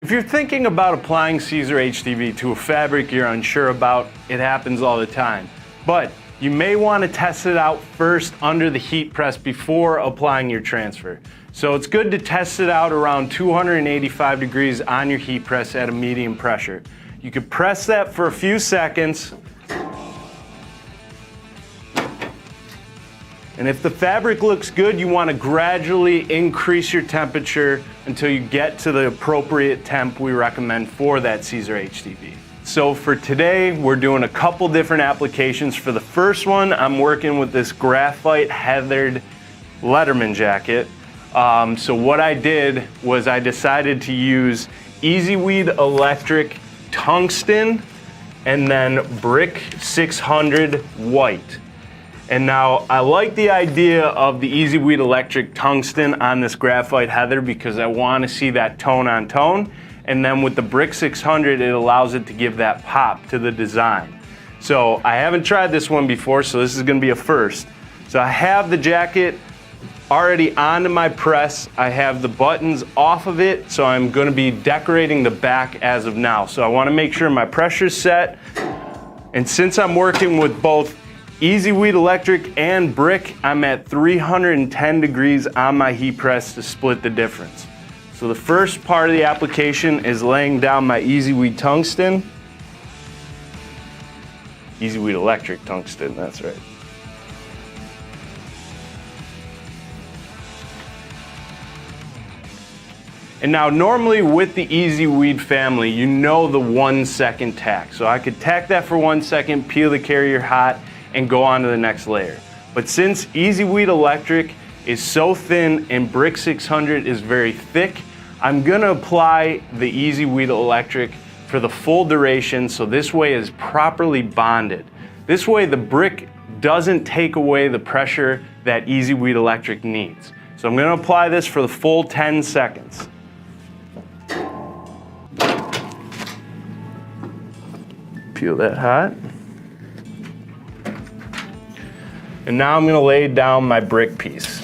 If you're thinking about applying Siser HTV to a fabric you're unsure about, it happens all the time. But you may want to test it out first under the heat press before applying your transfer. So it's good to test it out around 285 degrees on your heat press at a medium pressure. You can press that for a few seconds. And if the fabric looks good, you want to gradually increase your temperature until you get to the appropriate temp we recommend for that Siser HTV. So for today, we're doing a couple different applications. For the first one, I'm working with this graphite heathered Letterman jacket. So what I did was I decided to use EasyWeed electric tungsten and then brick 600 white. And now I like the idea of the EasyWeed electric tungsten on this graphite heather because I want to see that tone on tone. And then with the brick 600, it allows it to give that pop to the design. So I haven't tried this one before, so this is going to be a first. So I have the jacket already onto my press. I have the buttons off of it, so I'm going to be decorating the back as of now. So I want to make sure my pressure's set. And since I'm working with both EasyWeed electric and brick, I'm at 310 degrees on my heat press to split the difference. So the first part of the application is laying down my EasyWeed tungsten. EasyWeed electric tungsten, that's right. And now normally with the EasyWeed family, you know the 1 second tack. So I could tack that for 1 second, peel the carrier hot, and go on to the next layer. But since EasyWeed electric is so thin and brick 600 is very thick, I'm gonna apply the EasyWeed electric for the full duration, so this way is properly bonded. This way the brick doesn't take away the pressure that EasyWeed electric needs. So I'm gonna apply this for the full 10 seconds. Peel that hot. And now I'm going to lay down my brick piece.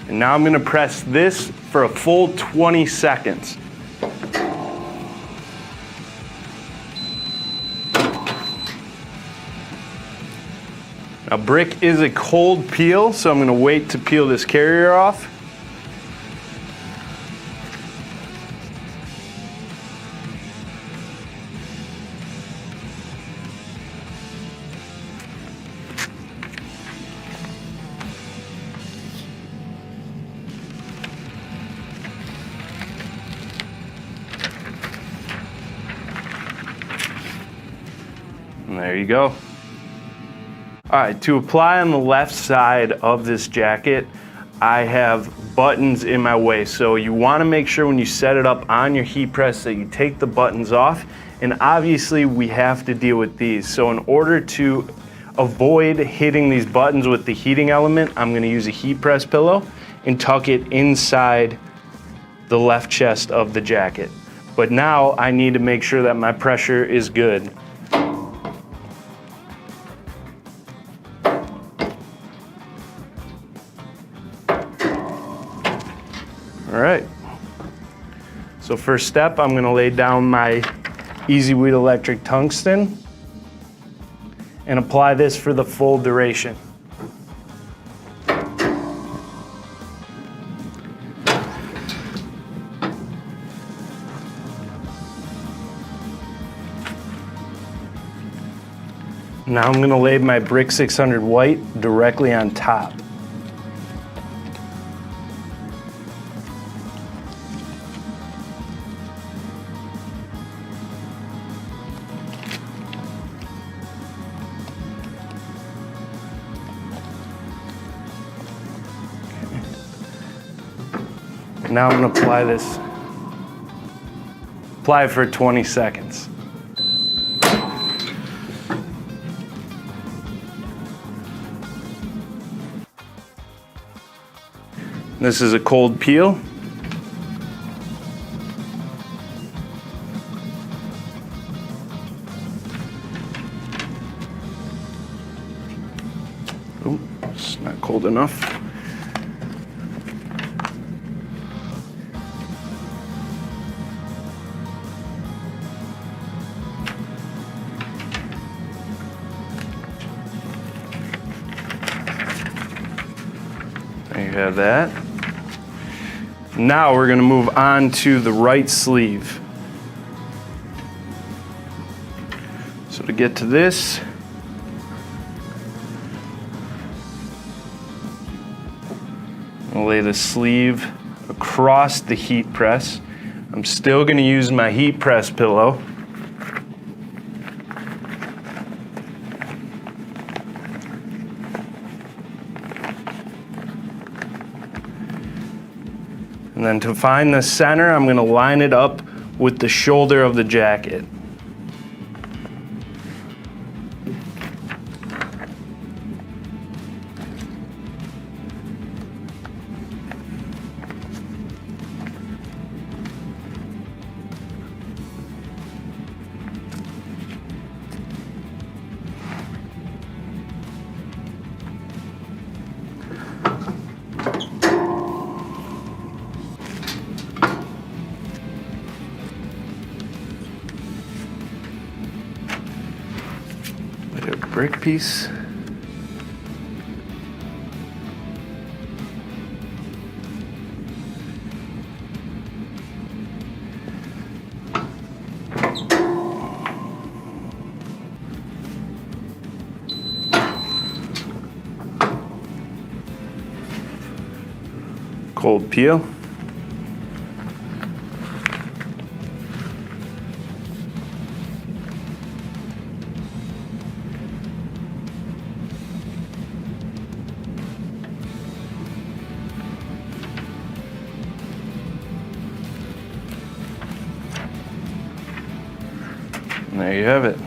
And now I'm going to press this for a full 20 seconds. Now brick is a cold peel, so I'm going to wait to peel this carrier off. And there you go. All right, to apply on the left side of this jacket, I have buttons in my way. So you want to make sure when you set it up on your heat press that you take the buttons off. And obviously we have to deal with these. So in order to avoid hitting these buttons with the heating element, I'm going to use a heat press pillow and tuck it inside the left chest of the jacket. But now I need to make sure that my pressure is good. All right, so first step, I'm gonna lay down my EasyWeed electric tungsten and apply this for the full duration. Now I'm gonna lay my brick 600 white directly on top. Now I'm going to apply this. Apply it for 20 seconds. This is a cold peel. Oh, it's not cold enough. There you have that. Now we're going to move on to the right sleeve. So to get to this, I'll lay the sleeve across the heat press. I'm still going to use my heat press pillow. And then to find the center, I'm going to line it up with the shoulder of the jacket. A brick piece. Cold peel. And there you have it.